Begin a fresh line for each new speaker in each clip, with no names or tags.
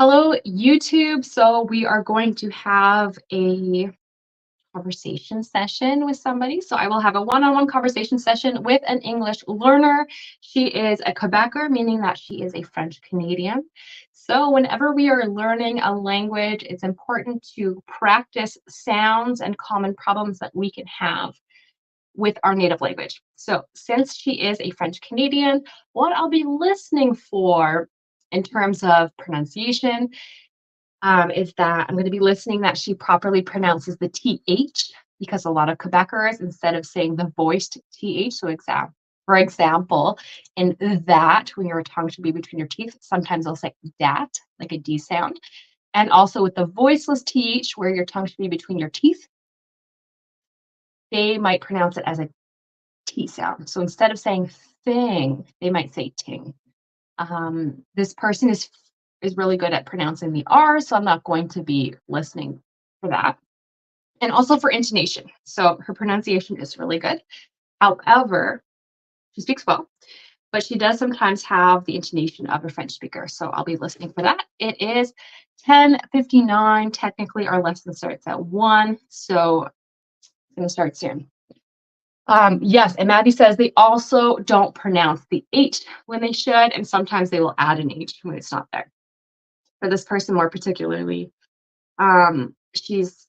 Hello, YouTube. So we are going to have a conversation session with somebody. So I will have a one-on-one conversation session with an English learner. She is a Quebecer, meaning that she is a French Canadian. So whenever we are learning a language, it's important to practice sounds and common problems that we can have with our native language. So since she is a French Canadian, what I'll be listening for in terms of pronunciation is that I'm going to be listening that she properly pronounces the TH, because a lot of Quebecers, instead of saying the voiced TH, for example, in that, when your tongue should be between your teeth, sometimes they'll say dat, like a D sound. And also with the voiceless TH, where your tongue should be between your teeth, they might pronounce it as a T sound. So instead of saying thing, they might say ting. This person is really good at pronouncing the R, so I'm not going to be listening for that. And also for intonation. So her pronunciation is really good. However, she speaks well, but she does sometimes have the intonation of a French speaker. So I'll be listening for that. It is 10:59. Technically, our lesson starts at 1. So I'm going to start soon. Yes, and Maddie says they also don't pronounce the H when they should, and sometimes they will add an H when it's not there. For this person more particularly, she's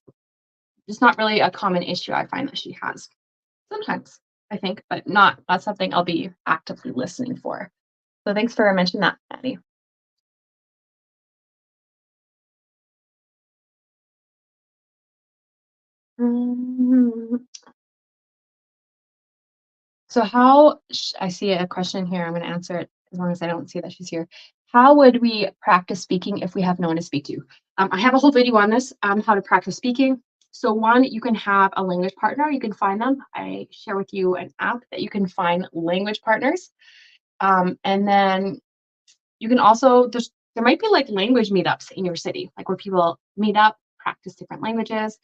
just not really a common issue I find that she has. Sometimes, I think, but not something I'll be actively listening for. So thanks for mentioning that, Maddie. Mm, So I see a question here. I'm going to answer it as long as I don't see that she's here. How would we practice speaking if we have no one to speak to? I have a whole video on this, how to practice speaking. So one, you can have a language partner. You can find them. I share with you an app that you can find language partners. And then you can also, there might be like language meetups in your city, like where people meet up, practice different languages.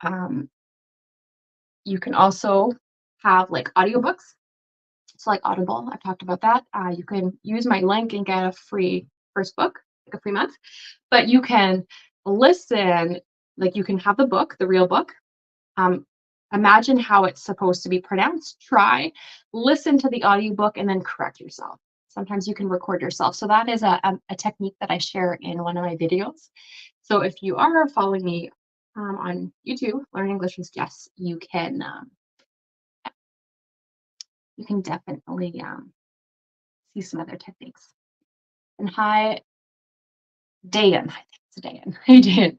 Um, you can also have like audiobooks. So like Audible, I've talked about that. You can use my link and get a free first book, like a free month. But you can listen, like you can have the book, the real book. Imagine how it's supposed to be pronounced. Try, listen to the audiobook, and then correct yourself. Sometimes you can record yourself. So that is a technique that I share in one of my videos. So if you are following me on YouTube, Learn English with Jess, you can definitely see some other techniques. And hi, Dan. I think it's Dan. Hey, Dan.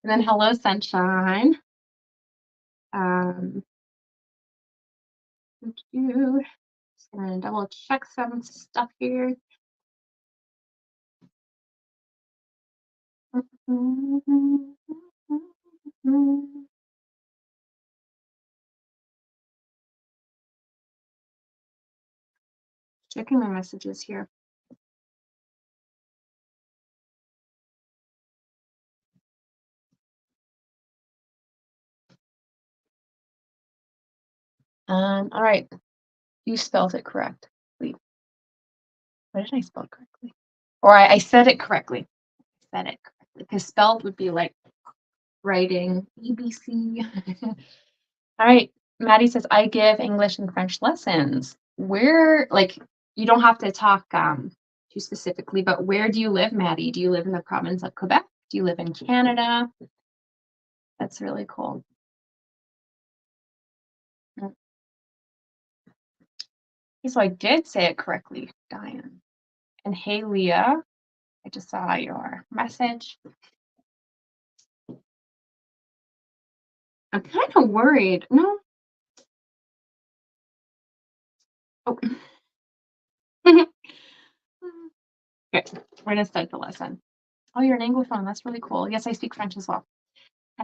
And then hello, Sunshine. Thank you. Just gonna double check some stuff here. Checking my messages here. All right. You spelled it correctly. What did I spell correctly? Or I said it correctly. I said it correctly. Because spelled would be like writing ABC. All right. Maddie says, I give English and French lessons. Where, like, you don't have to talk too specifically, but where do you live, Maddie? Do you live in the province of Quebec? Do you live in Canada? That's really cool. Okay, so I did say it correctly, Diane. And hey, Leah, I just saw your message. I'm kind of worried. No. Oh. Okay, we're gonna start the lesson. Oh, you're an Anglophone. That's really cool. Yes, I speak French as well.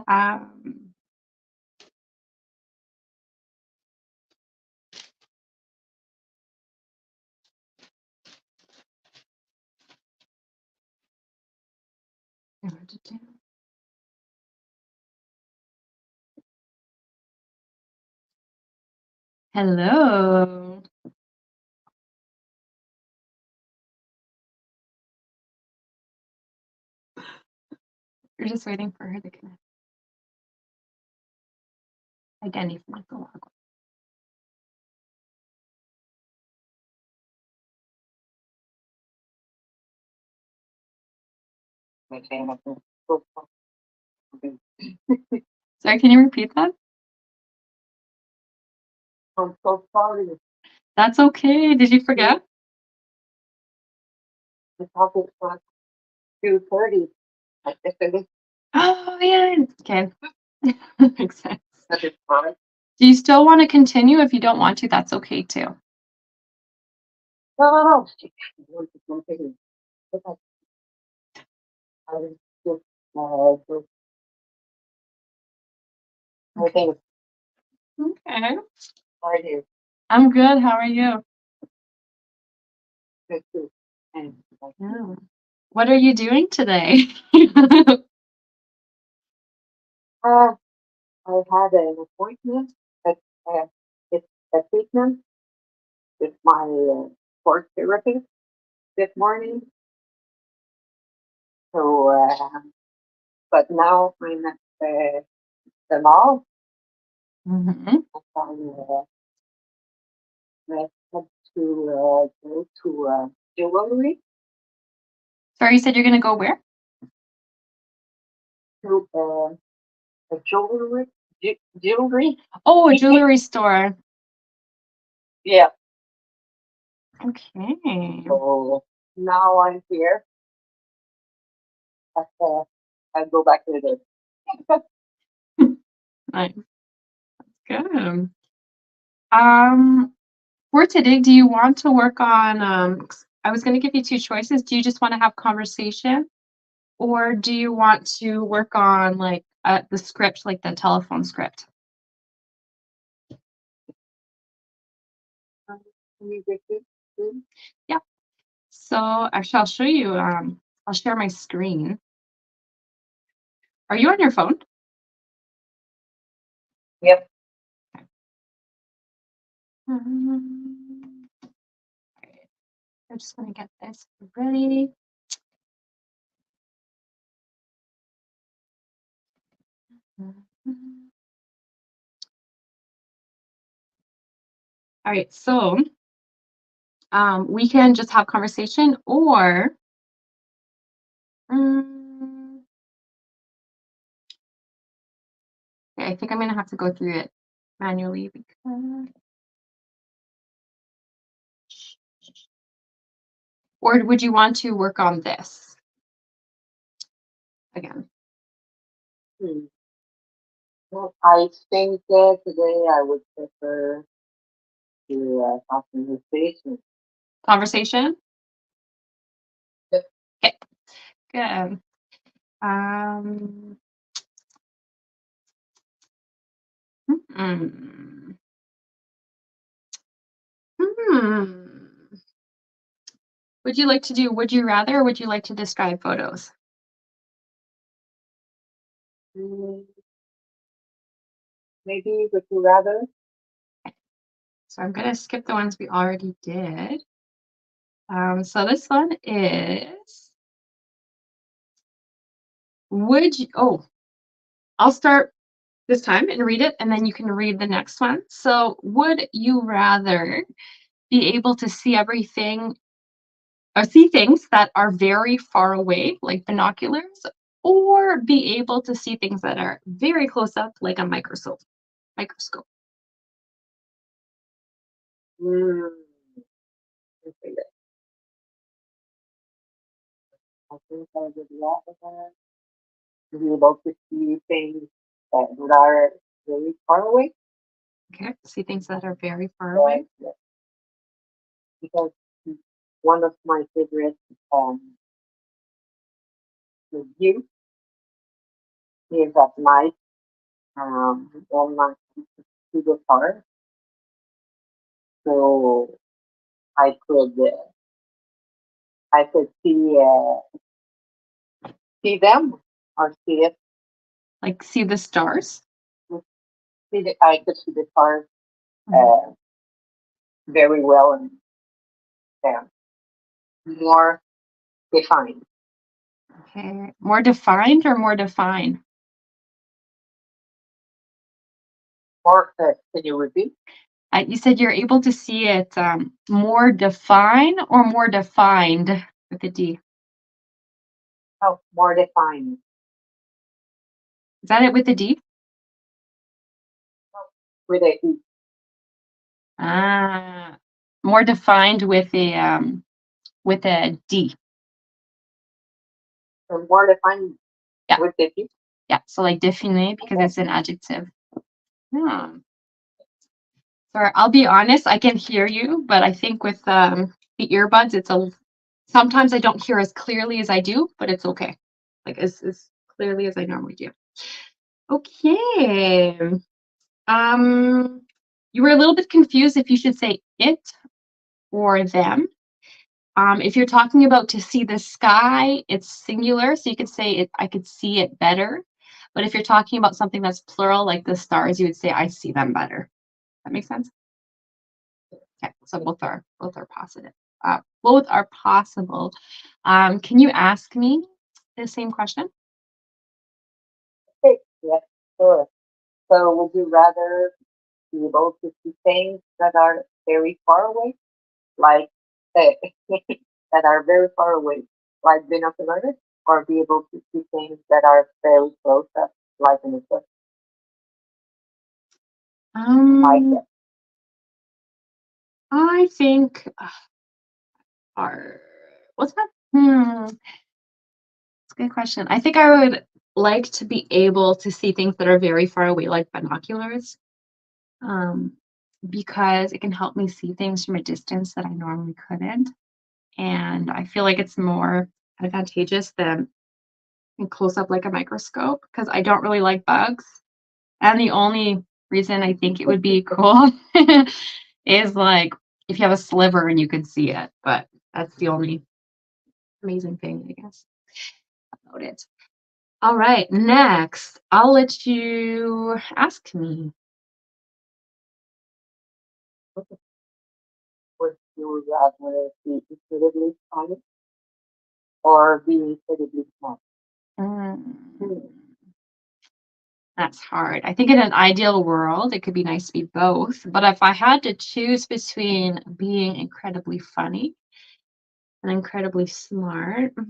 Um, Hello. We're just waiting for her to connect. Again, if not the log. Sorry, can you repeat that?
I'm so sorry.
That's okay. Did you forget?
The topic was 2:30. I guess it is.
Oh, yeah. Okay. Makes sense.
That is fine.
Do you still want to continue? If you don't want to, that's okay too.
No. I want to continue. Okay. I was just, I think
Okay.
how are you?
I'm good. How are you?
Good too. And
Yeah. What are you doing today?
uh, I had an appointment at it's a treatment with my sports therapist this morning. So, but now I'm at the mall.
Mhm.
I had to go to jewelry
Sorry, you said you're gonna go where?
to a jewelry.
Oh, a jewelry store.
Yeah.
Okay.
So now I'm here. I go back to the
Nice. Good. For today, do you want to work on, I was gonna give you two choices. Do you just want to have conversation, or do you want to work on like the script, like the telephone script?
community.
Yeah. So actually, I'll show you. I'll share my screen. Are you on your phone?
Yep.
I'm just gonna get this ready. All right, so we can just have conversation, or okay, I think I'm gonna have to go through it manually because, or would you want to work on this again?
Well, I think today I would prefer to have conversation.
Conversation?
Yep.
Okay, good. Um, hmm. Hmm. Would you like to do would you rather, or would you like to describe photos?
Mm, maybe would you rather?
So I'm gonna skip the ones we already did. So this one is, I'll start this time and read it, and then you can read the next one. So would you rather be able to see everything or see things that are very far away, like binoculars, or be able to see things that are very close up, like a microscope? Microscope.
Mm, okay, I think I would rather be able to see things that are very far away.
Okay, see things that are very far away.
Yes, because one of my favorite views is at night on my to the car, so I could see them or see it.
Like see the stars.
I could see the stars
Mhm.
very well and more defined.
Okay. More defined or more defined?
Or can you repeat?
You said you're able to see it more defined or more defined with a D.
Oh, more defined.
Is that it with a D?
With a E.
Ah, more defined with a D.
So more defined
Yeah,
with the E.
yeah. So like défini because
Okay.
it's an adjective. Hmm. Sorry, I'll be honest, I can hear you, but I think with the earbuds, sometimes I don't hear as clearly as I do, but it's okay. Like as clearly as I normally do. Okay. You were a little bit confused if you should say it or them. If you're talking about to see the sky, it's singular, so you could say it, I could see it better. But if you're talking about something that's plural, like the stars, you would say I see them better. That makes sense? Okay, so both are positive. Both are possible. Can you ask me the same question?
Okay. Yes, sure. So would you rather be able to see things that are very far away, like eh, that are very far away, like binoculars, or be able to see things that are very close up, like in the surface, like
Um,
that?
I think are what's that? It's a good question. I think I would like to be able to see things that are very far away, like binoculars, um, because it can help me see things from a distance that I normally couldn't. And I feel like it's more advantageous than in close up like a microscope because I don't really like bugs. And the only reason I think it would be cool is like if you have a sliver and you could see it, but that's the only amazing thing, I guess, about it. All right, next, I'll let you ask me.
Would you rather be incredibly funny or be incredibly smart?
Mm,
Hmm.
that's hard. I think in an ideal world, it could be nice to be both. But if I had to choose between being incredibly funny and incredibly smart, I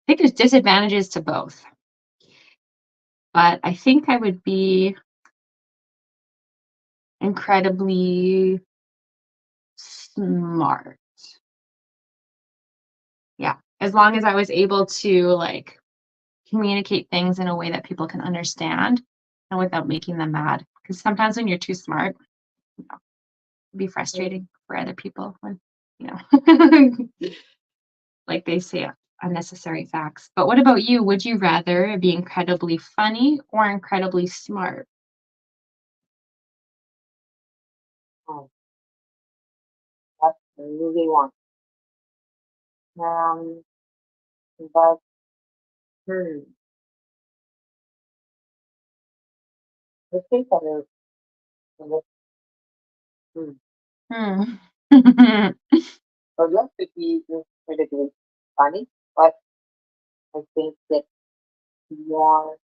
think there's disadvantages to both. But I think I would be incredibly smart. Yeah, as long as I was able to, like, communicate things in a way that people can understand and without making them mad. Because sometimes when you're too smart, it'd be frustrating for other people when, you know, like they say unnecessary facts. But what about you? Would you rather be incredibly funny or incredibly smart?
Oh, that's a really one. Um, but hmm, the thing that is, hmm,
Hmm.
I'd love to be incredibly funny, but I think that more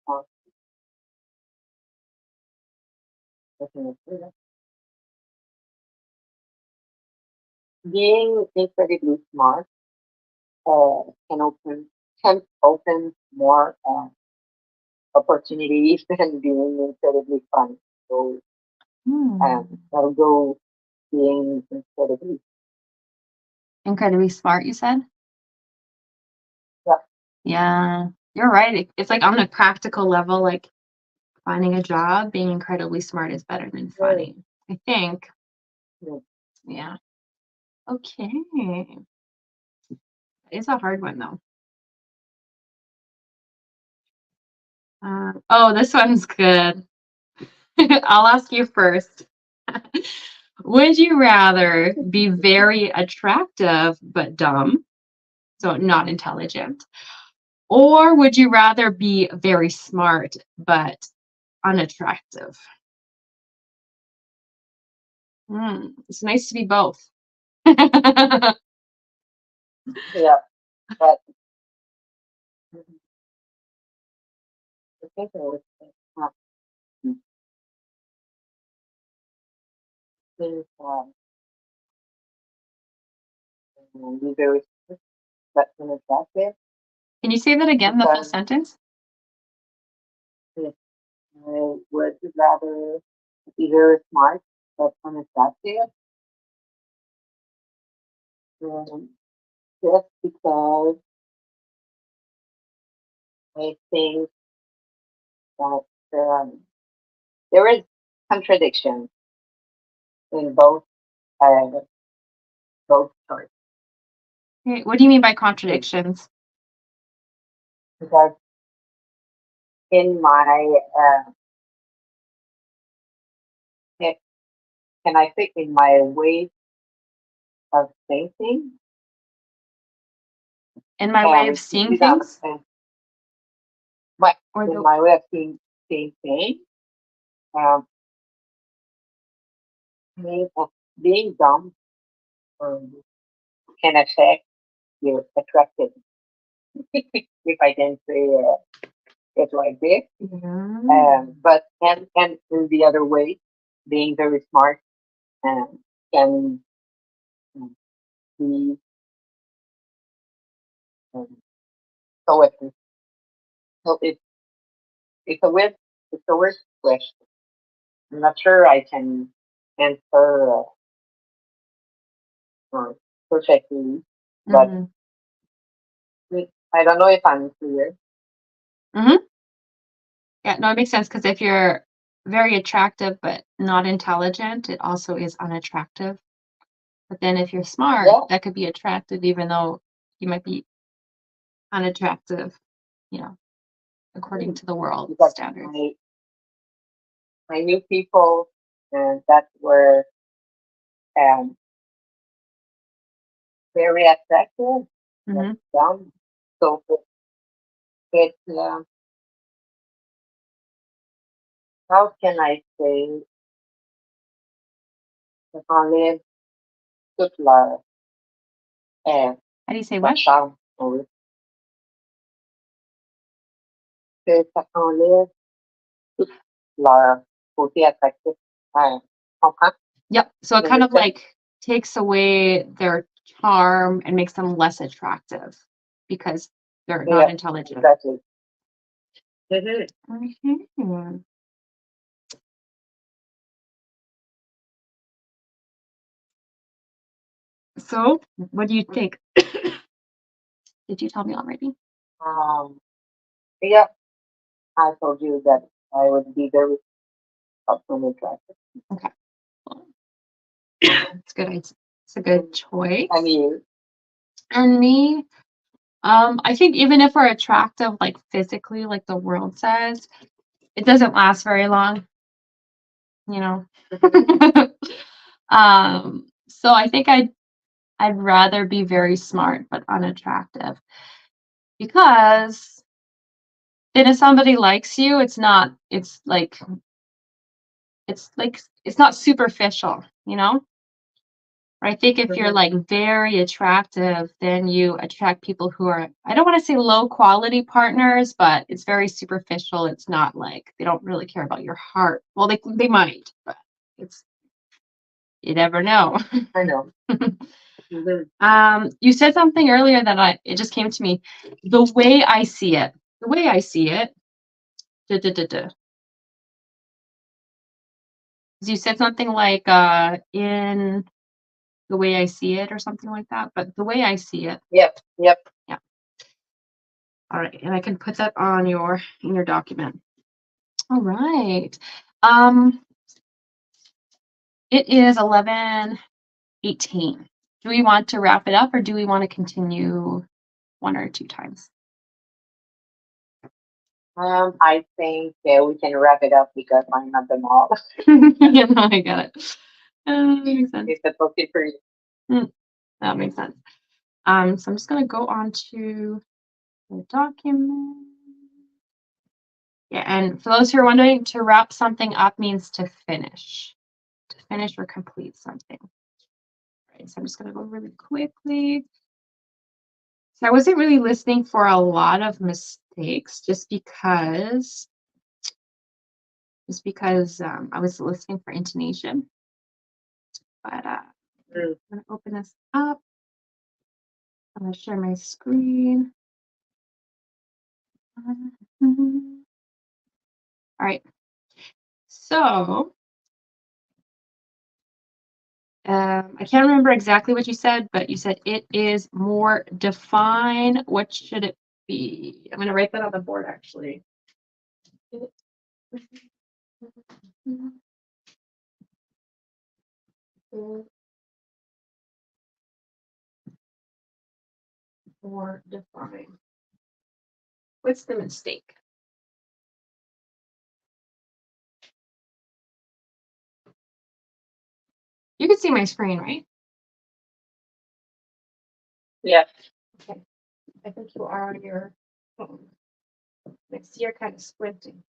being incredibly smart can open more opportunities than being incredibly funny. So
Hmm.
I'll go being incredibly
Incredibly smart, you said?
yeah,
Yeah, you're right. It's like on a practical level, like finding a job, being incredibly smart is better than
very,
funny. I think.
yeah.
Yeah. Okay. It's a hard one though. Oh, this one's good. I'll ask you first. Would you rather be very attractive but dumb, so not intelligent, or would you rather be very smart but unattractive? It's nice to be both.
Yeah, but I think it was not things be very strict, but unattractive
Can you say that again, the full
because
sentence?
if I would rather be very smart but unattractive. Just because I think that um, there is contradiction in uh, both choices.
Okay, what do you mean by contradictions?
Because in my ca- can I say in my way of thinking
In my way of
and
seeing
without
things?
but
Or
in
the
my way of seeing things, um, being dumb um, can affect your attractiveness. If I can say it like this.
yeah.
But and in the other way, being very smart can um, be um, so so it's a weird it's a weird question. I'm not sure I can answer uh, perfectly, but
Mm-hmm.
I don't know if I'm clear.
Mm-hmm. Yeah, no, it makes sense because if you're very attractive but not intelligent, it also is unattractive. But then if you're smart,
Yeah,
that could be attractive even though you might be unattractive, you know, according to the world
because
standards.
I knew people that were um, very attractive, but
Mm-hmm.
dumb. So it how can I say que enlève toute
How do you say
leur
what?
charme, oui. Que ça enlève tout leur côté attractif. Comprends?
Yep. So it
Je
kind
veux
of like takes away their charm and makes them less attractive because they're not
yeah,
intelligent.
exactly. Mm-hmm.
Mhm. So, what do you think? Did you tell me already?
Um, yeah, I told you that I would be very upfront attractive.
Okay. Well, it's good. It's a good choice.
I mean,
And me, I think even if we're attractive, like physically, like the world says, it doesn't last very long, you know. So I think I'd rather be very smart but unattractive because then if somebody likes you, it's not superficial, you know? I think if you're like very attractive, then you attract people who are, I don't want to say low quality partners, but it's very superficial. It's not like they don't really care about your heart. Well, they might, but it's you never know.
I know. Mm-hmm.
You said something earlier that it just came to me. The way I see it. The way I see it. Duh, duh, duh, duh. You said something like in the way I see it or something like that. But the way I see it.
Yep, yep.
Yeah. All right, and I can put that on in your document. All right. Um, it is 11:18. Do we want to wrap it up or do we want to continue one or two times?
I think we can wrap it up because I'm at the mall.
Yeah, no, I get it. That makes sense.
It's okay for you.
That makes sense. So I'm just gonna go on to the document. Yeah, and for those who are wondering, to wrap something up means to finish or complete something. Right, so I'm just gonna go really quickly. So I wasn't really listening for a lot of mistakes just because I was listening for intonation. But I'm gonna open this up. I'm gonna share my screen. All right. So I can't remember exactly what you said, but you said it is more defined. What should it be? I'm gonna write that on the board actually. More defined. What's the mistake? You can see my screen, right?
Yeah.
Okay. I think you are on your phone. I see you're kind of squinting.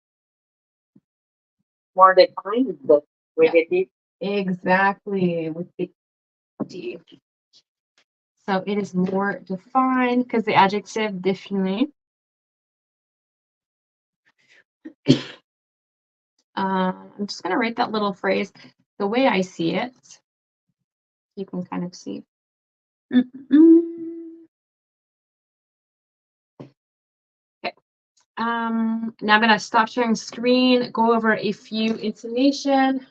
More defined, but with it.
Exactly, with the D. So it is more defined because the adjective défini. I'm just going to write that little phrase the way I see it. You can kind of see. Okay. Now I'm going to stop sharing screen, go over a few intonation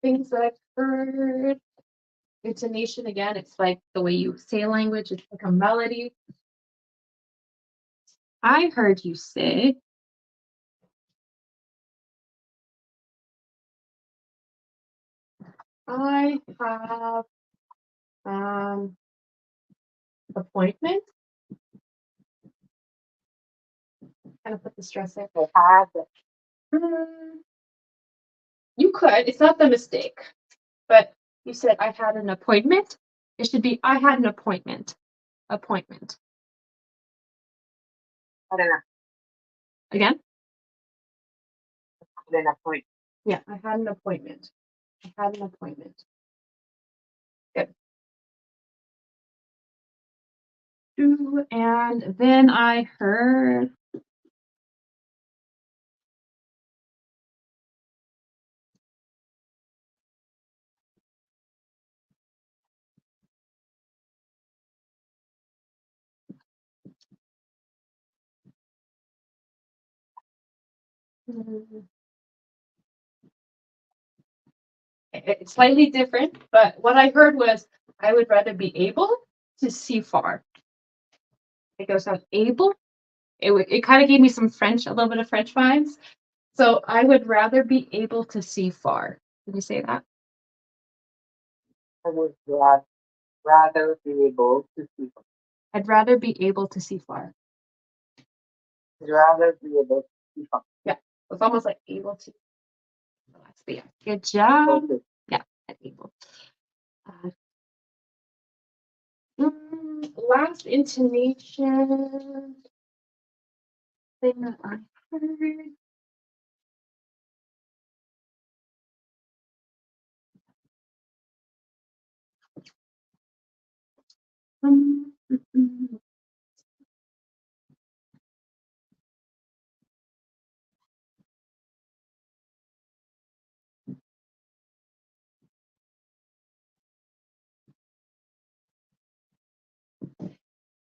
things that I've heard. Intonation, again, it's like the way you say language, it's like a melody. I heard you say, I have appointment. Kind of put the stress there.
I have
You could, it's not the mistake, but you said I had an appointment. It should be I had an appointment. Appointment.
I don't know.
Again?
An appointment.
Yeah, I had an appointment. I had an appointment. Good. And then I heard it's slightly different, but what I heard was I would rather be able to see far. It goes out able. It kind of gave me some French, a little bit of French vibes. So I would rather be able to see far. Did you say that?
I would rather be able to see.
I'd rather be able to see far.
I'd rather be able to see.
Yeah, it's almost like able to. But yeah, good job. Yeah, able. Last intonation thing that I heard.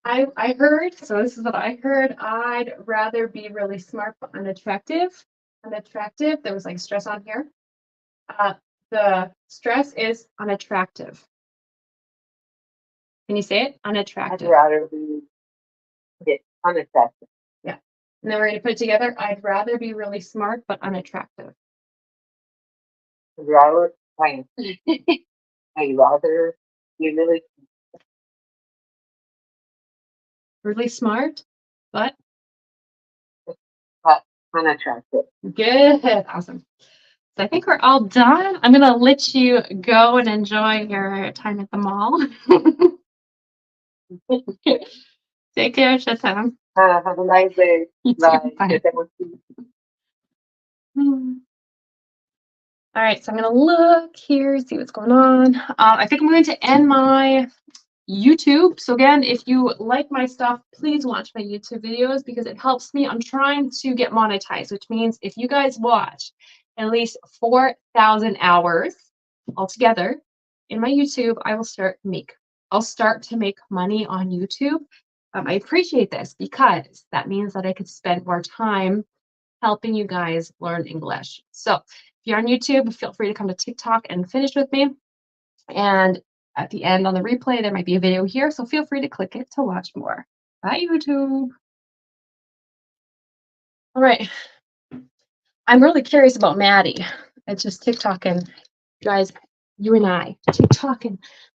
I heard, so this is what I heard. I'd rather be really smart but unattractive. Unattractive. There was like stress on here. The stress is unattractive. Can you say it? Unattractive.
I'd rather be unattractive.
Yeah. And then we're going to put it together. I'd rather be really smart but unattractive.
I'd rather I'd rather be
really smart, but
unattractive.
Good. Awesome. So I think we're all done. I'm going to let you go and enjoy your time at the mall. Take care, Shatan.
Have a nice day.
Bye.
Bye.
All right, so I'm going to look here, see what's going on. I think I'm going to end my YouTube. So again, if you like my stuff, please watch my YouTube videos because it helps me. I'm trying to get monetized, which means if you guys watch at least 4,000 hours altogether in my YouTube, I'll start to make money on YouTube. I appreciate this because that means that I could spend more time helping you guys learn English. So if you're on YouTube, feel free to come to TikTok and finish with me. And at the end on the replay, there might be a video here, so feel free to click it to watch more. Bye, YouTube. All right. I'm really curious about Maddie. It's just TikTok and guys, you and I, TikTok and